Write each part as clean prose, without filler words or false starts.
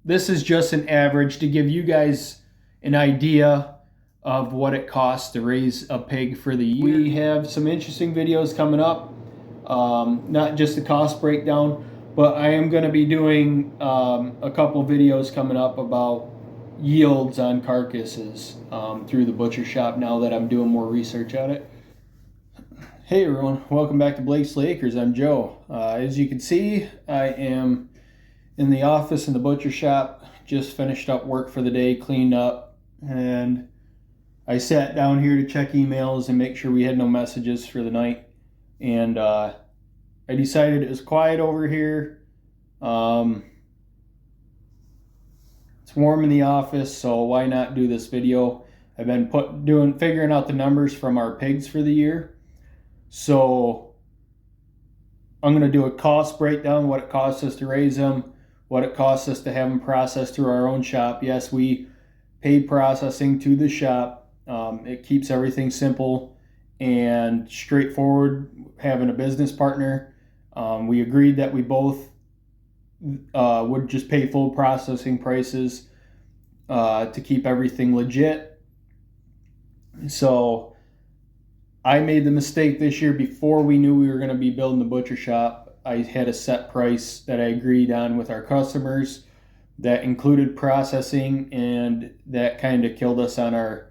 this is just an average to give you guys an idea of what it costs to raise a pig for the year. We have some interesting videos coming up, not just the cost breakdown, but I am going to be doing a couple videos coming up about yields on carcasses through the butcher shop now that I'm doing more research on it. Hey everyone, welcome back to Blakeslee Acres. I'm Joe. As you can see, I am in the office in the butcher shop. Just finished up work for the day, cleaned up, and I sat down here to check emails and make sure we had no messages for the night. And I decided it was quiet over here. It's warm in the office, so why not do this video? I've been figuring out the numbers from our pigs for the year. So I'm going to do a cost breakdown, what it costs us to raise them, what it costs us to have them processed through our own shop. Yes, we pay processing to the shop. It keeps everything simple and straightforward having a business partner. We agreed that we both would just pay full processing prices to keep everything legit. So I made the mistake this year before we knew we were going to be building the butcher shop. I had a set price that I agreed on with our customers that included processing, and that kind of killed us on our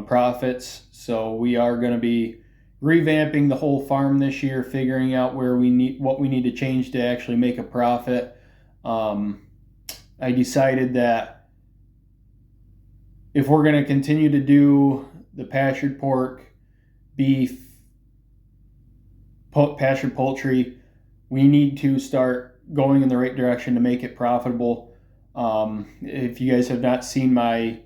profits. So we are going to be revamping the whole farm this year, figuring out what we need to change to actually make a profit. I decided that if we're going to continue to do the pastured pork, beef, pastured poultry, we need to start going in the right direction to make it profitable. If you guys have not seen my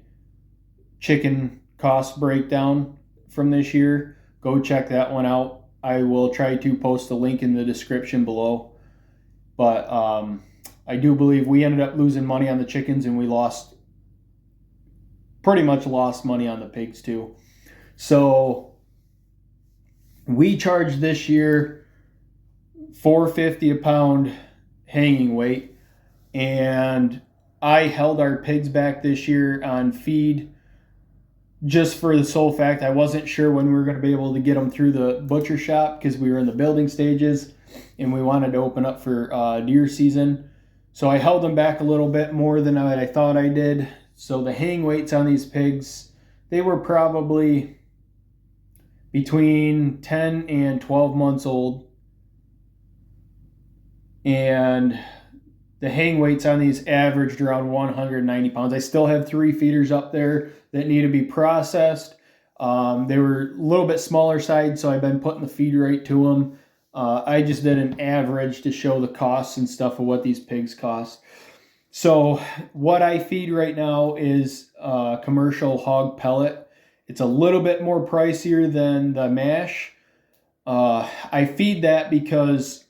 chicken cost breakdown from this year, go check that one out. I will try to post a link in the description below. But I do believe we ended up losing money on the chickens, and we pretty much lost money on the pigs too. So we charged this year $4.50 a pound hanging weight, and I held our pigs back this year on feed just for the sole fact I wasn't sure when we were going to be able to get them through the butcher shop, because we were in the building stages and we wanted to open up for deer season. So I held them back a little bit more than I thought I did. So the hang weights on these pigs, they were probably between 10 and 12 months old. And the hang weights on these averaged around 190 pounds. I still have 3 feeders up there that need to be processed. They were a little bit smaller size, so I've been putting the feed right to them. I just did an average to show the costs and stuff of what these pigs cost. So what I feed right now is commercial hog pellet. It's a little bit more pricier than the mash. I feed that because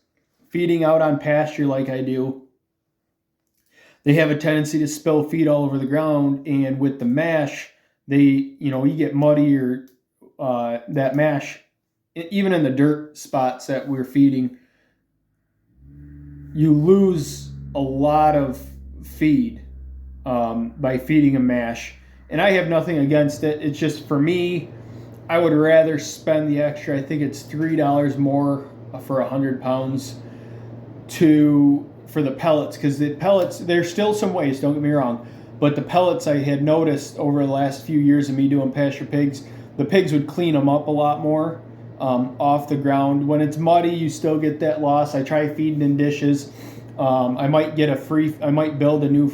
feeding out on pasture like I do, they have a tendency to spill feed all over the ground, and with the mash, you get muddy, or that mash, even in the dirt spots that we're feeding, you lose a lot of feed by feeding a mash. And I have nothing against it. It's just, for me, I would rather spend the extra, I think it's $3 more for 100 pounds for the pellets, because the pellets, there's still some waste, don't get me wrong, but the pellets, I had noticed over the last few years of me doing pasture pigs, the pigs would clean them up a lot more off the ground. When it's muddy, you still get that loss. I try feeding in dishes. I might build a new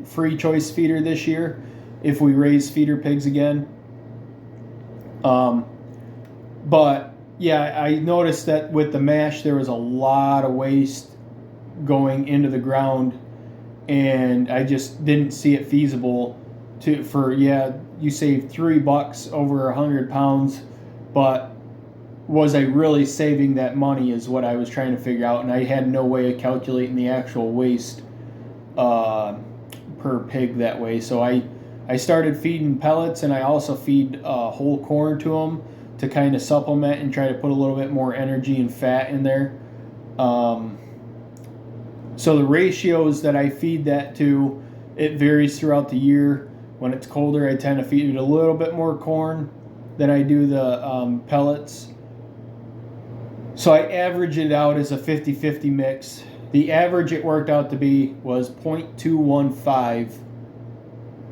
free choice feeder this year if we raise feeder pigs again. But yeah, I noticed that with the mash, there was a lot of waste going into the ground, and I just didn't see it feasible you save $3 over 100 pounds, but was I really saving that money is what I was trying to figure out, and I had no way of calculating the actual waste per pig that way. So I started feeding pellets, and I also feed whole corn to them to kind of supplement and try to put a little bit more energy and fat in there. So the ratios that I feed that to, it varies throughout the year. When it's colder, I tend to feed it a little bit more corn than I do the pellets. So I average it out as a 50-50 mix. The average it worked out to be was 0.215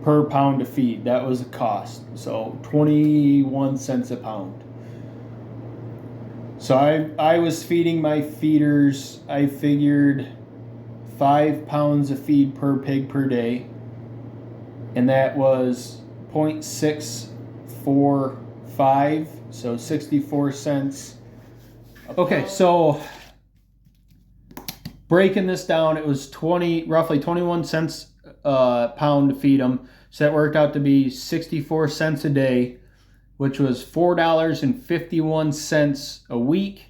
per pound of feed. That was the cost. So 21 cents a pound. So I was feeding my feeders, I figured 5 pounds of feed per pig per day. And that was 0.645, so 64 cents. Okay, so breaking this down, it was roughly 21 cents a pound to feed them. So that worked out to be 64 cents a day, which was $4.51 a week.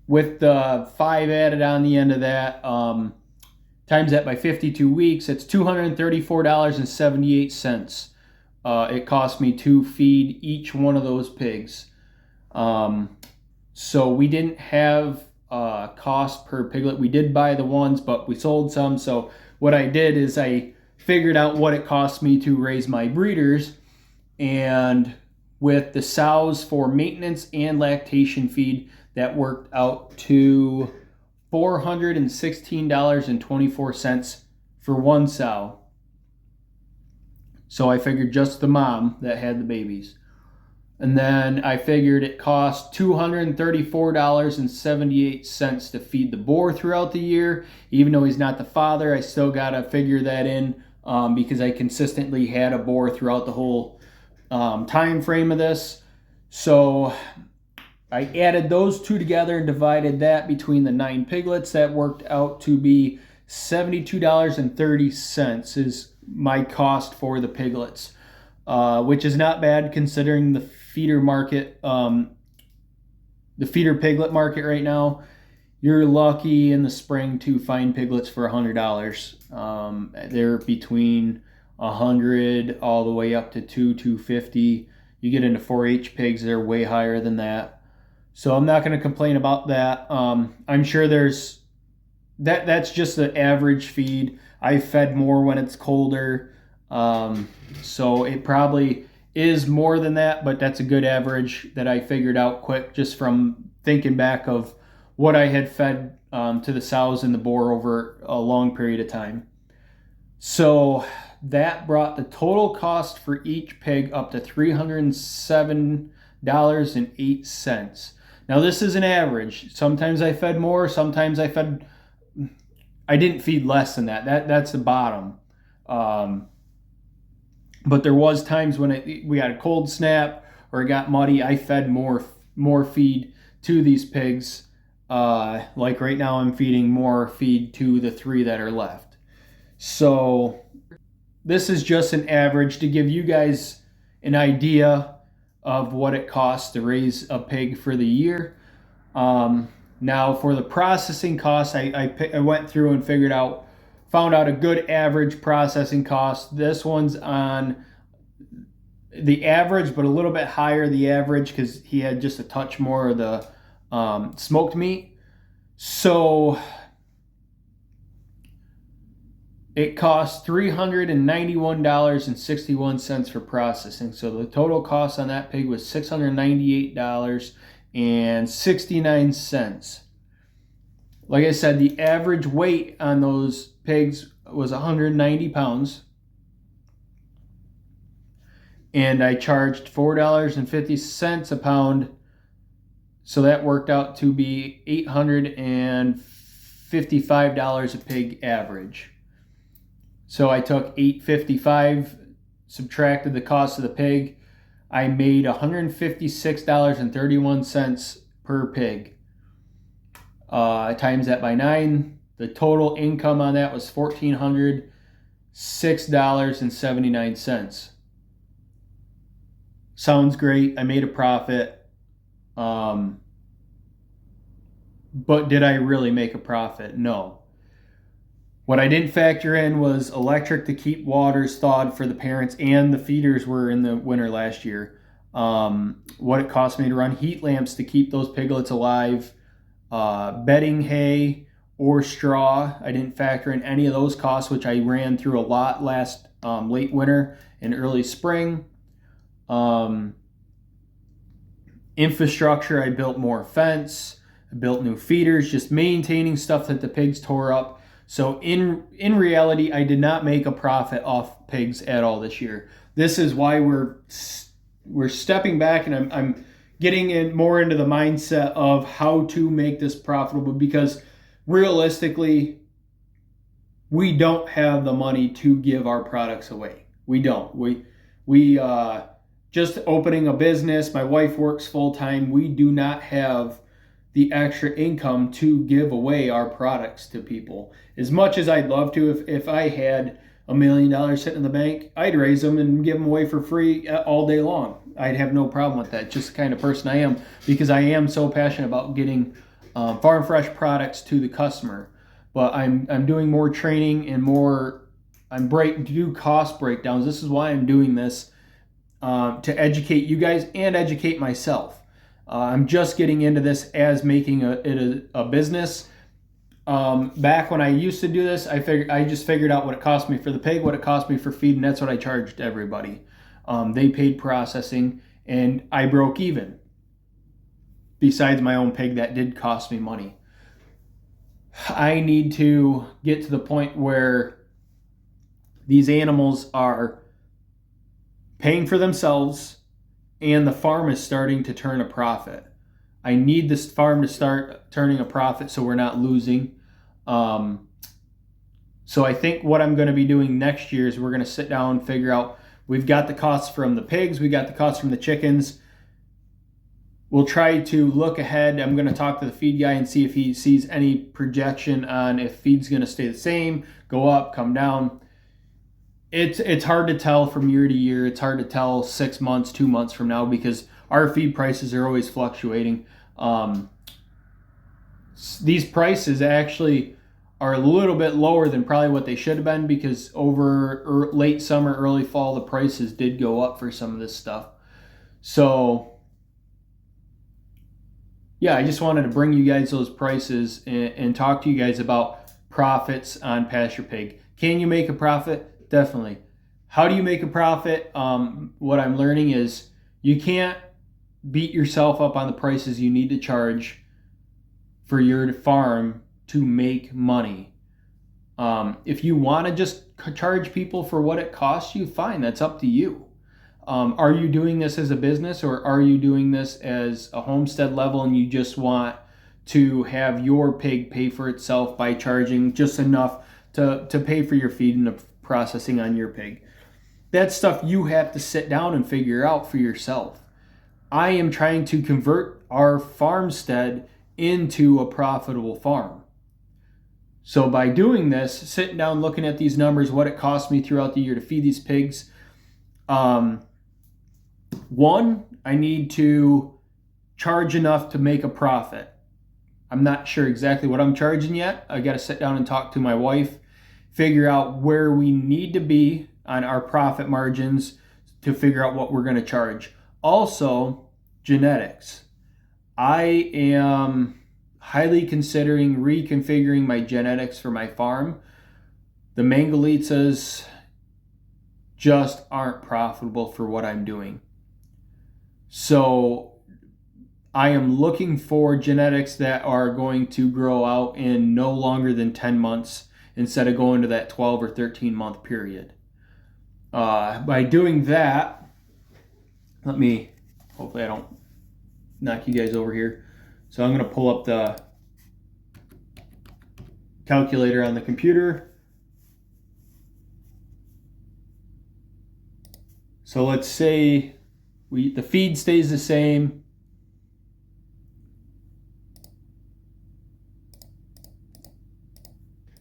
With the 5 added on the end of that, times that by 52 weeks, it's $234.78. It cost me to feed each one of those pigs. So we didn't have cost per piglet. We did buy the ones, but we sold some. So what I did is I figured out what it cost me to raise my breeders, and with the sows for maintenance and lactation feed, that worked out to $416.24 for one sow. So I figured just the mom that had the babies. And then I figured it cost $234.78 to feed the boar throughout the year. Even though he's not the father, I still got to figure that in because I consistently had a boar throughout the whole time frame of this. So I added those two together and divided that between the 9 piglets. That worked out to be $72.30 is my cost for the piglets, which is not bad considering the feeder market, the feeder piglet market right now. You're lucky in the spring to find piglets for $100. They're between $100 all the way up to $250. You get into 4-H pigs, they're way higher than that. So I'm not going to complain about that. I'm sure that's just the average feed. I fed more when it's colder. So it probably is more than that, but that's a good average that I figured out quick just from thinking back of what I had fed to the sows and the boar over a long period of time. So that brought the total cost for each pig up to $307.08. Now this is an average. Sometimes I fed more, sometimes I didn't feed less than that. That's the bottom. But there was times when we had a cold snap or it got muddy, I fed more feed to these pigs. Like right now I'm feeding more feed to the 3 that are left. So this is just an average to give you guys an idea of what it costs to raise a pig for the year. Now for the processing costs, I went through and found out a good average processing cost. This one's on the average, but a little bit higher the average because he had just a touch more of the smoked meat. So it cost $391.61 for processing. So the total cost on that pig was $698.69. Like I said, the average weight on those pigs was 190 pounds. And I charged $4.50 a pound. So that worked out to be $855 a pig average. So I took $855, subtracted the cost of the pig. I made $156.31 per pig. Times that by 9. The total income on that was $1,406.79. Sounds great. I made a profit. But did I really make a profit? No. What I didn't factor in was electric to keep waters thawed for the parents, and the feeders were in the winter last year. What it cost me to run heat lamps to keep those piglets alive, bedding hay, or straw. I didn't factor in any of those costs, which I ran through a lot last late winter and early spring. Infrastructure, I built more fence, I built new feeders, just maintaining stuff that the pigs tore up. So in reality, I did not make a profit off pigs at all this year. This is why we're stepping back, and I'm getting in more into the mindset of how to make this profitable, because realistically, we don't have the money to give our products away. We don't. We just opening a business. My wife works full time. We do not have the extra income to give away our products to people. As much as I'd love to, if I had $1 million sitting in the bank, I'd raise them and give them away for free all day long. I'd have no problem with that. Just the kind of person I am, because I am so passionate about getting farm fresh products to the customer. But I'm doing more training and more. Do cost breakdowns. This is why I'm doing this, to educate you guys and educate myself. I'm just getting into this as making it a business. Back when I used to do this, I just figured out what it cost me for the pig, what it cost me for feed, and that's what I charged everybody. They paid processing, and I broke even. Besides my own pig, that did cost me money. I need to get to the point where these animals are paying for themselves and the farm is starting to turn a profit. I need this farm to start turning a profit so we're not losing. So I think what I'm going to be doing next year is we're going to sit down and figure out, we've got the costs from the pigs, we got the costs from the chickens. We'll try to look ahead. I'm going to talk to the feed guy and see if he sees any projection on if feed's going to stay the same, go up, come down. It's hard to tell from year to year. It's hard to tell 6 months, 2 months from now, because our feed prices are always fluctuating. These prices actually are a little bit lower than probably what they should have been, because over late summer, early fall, the prices did go up for some of this stuff. So yeah, I just wanted to bring you guys those prices and talk to you guys about profits on pasture pig. Can you make a profit? Definitely. How do you make a profit? What I'm learning is you can't beat yourself up on the prices you need to charge for your farm to make money. If you want to just charge people for what it costs you, fine, that's up to you. Are you doing this as a business, or are you doing this as a homestead level and you just want to have your pig pay for itself by charging just enough to pay for your feed and the processing on your pig? That's stuff you have to sit down and figure out for yourself. I am trying to convert our farmstead into a profitable farm. So by doing this, sitting down, looking at these numbers, what it cost me throughout the year to feed these pigs, one, I need to charge enough to make a profit. I'm not sure exactly what I'm charging yet. I got to sit down and talk to my wife, figure out where we need to be on our profit margins to figure out what we're going to charge. Also, genetics. I am highly considering reconfiguring my genetics for my farm. The Mangalitsa's just aren't profitable for what I'm doing. So I am looking for genetics that are going to grow out in no longer than 10 months instead of going to that 12 or 13 month period. By doing that, hopefully I don't knock you guys over here. So I'm going to pull up the calculator on the computer. So let's say the feed stays the same.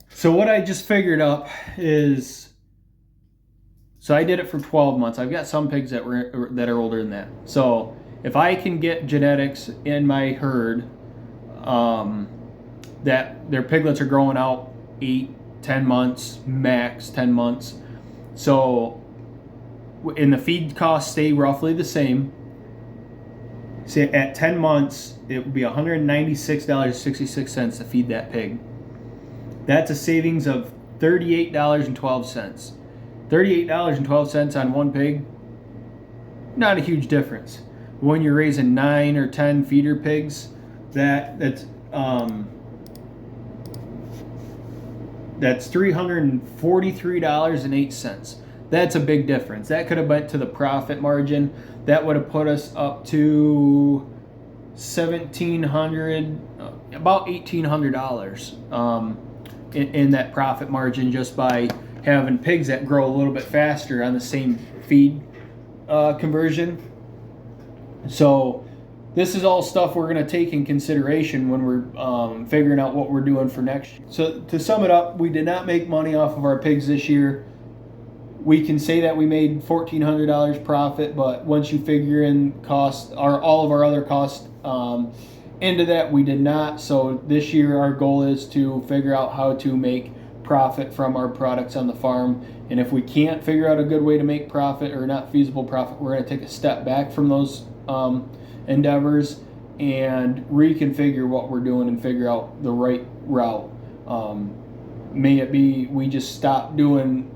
So what I just figured up is, so I did it for 12 months. I've got some pigs that are older than that. So if I can get genetics in my herd that their piglets are growing out 8, 10 months, max 10 months. So and the feed costs stay roughly the same. Say at 10 months, it would be $196.66 to feed that pig. That's a savings of $38.12. $38.12 on one pig, not a huge difference. When you're raising 9 or 10 feeder pigs, that's $343.08. That's a big difference. That could have went to the profit margin. That would have put us up to $1,700, about $1,800 in that profit margin, just by having pigs that grow a little bit faster on the same feed conversion. So this is all stuff we're going to take in consideration when we're figuring out what we're doing for next year. So to sum it up, we did not make money off of our pigs this year. We can say that we made $1,400 profit, but once you figure in cost, all of our other costs into that, we did not. So this year our goal is to figure out how to make profit from our products on the farm. And if we can't figure out a good way to make profit, or not feasible profit, we're going to take a step back from those endeavors and reconfigure what we're doing and figure out the right route. May it be we just stop doing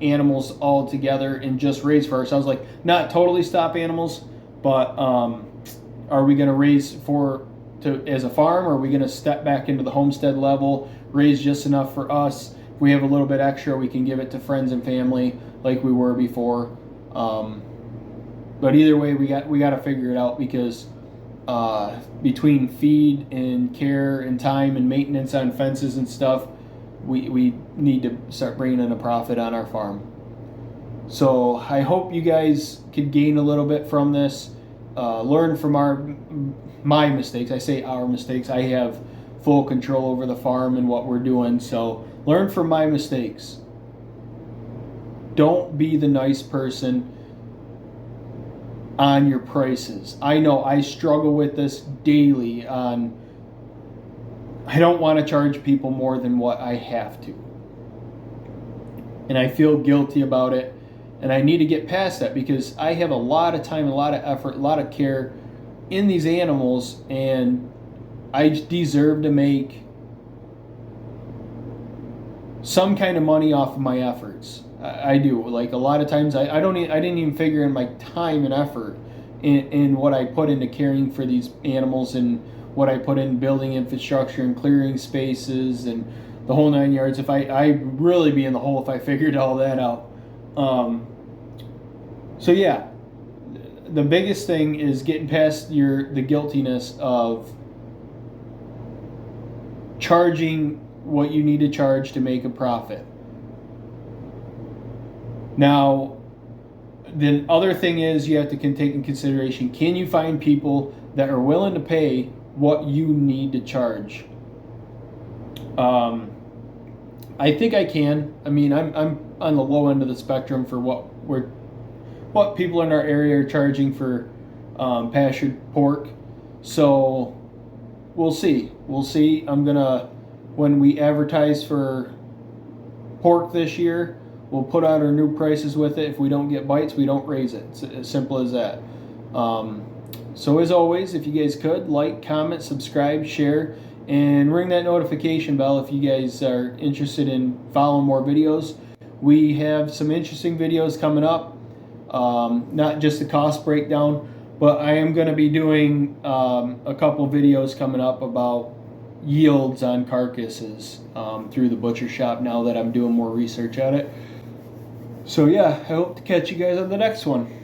animals altogether and just raise for ourselves, like not totally stop animals, but are we going to raise as a farm, or are we going to step back into the homestead level, raise just enough for us? If we have a little bit extra, we can give it to friends and family like we were before. But either way, we got to figure it out, because between feed and care and time and maintenance on fences and stuff, we need to start bringing in a profit on our farm. So I hope you guys could gain a little bit from this, learn from my mistakes. I say our mistakes. I have full control over the farm and what we're doing. So learn from my mistakes. Don't be the nice person on your prices. I know I struggle with this daily I don't want to charge people more than what I have to. And I feel guilty about it. And I need to get past that, because I have a lot of time, a lot of effort, a lot of care in these animals, and I deserve to make some kind of money off of my efforts. I do. Like, a lot of times I didn't even figure in my time and effort in what I put into caring for these animals, and what I put in building infrastructure and clearing spaces and the whole 9 yards. If I'd really be in the hole if I figured all that out. So yeah, the biggest thing is getting past the guiltiness of charging what you need to charge to make a profit. Now, the other thing is, you have to take in consideration, can you find people that are willing to pay what you need to charge? I think I can. I mean, I'm on the low end of the spectrum for what people in our area are charging for pastured pork. So we'll see. When we advertise for pork this year, we'll put out our new prices with it. If we don't get bites, we don't raise it. It's as simple as that. So as always, if you guys could, like, comment, subscribe, share, and ring that notification bell if you guys are interested in following more videos. We have some interesting videos coming up, not just the cost breakdown, but I am going to be doing a couple videos coming up about yields on carcasses through the butcher shop, now that I'm doing more research at it. So yeah, I hope to catch you guys on the next one.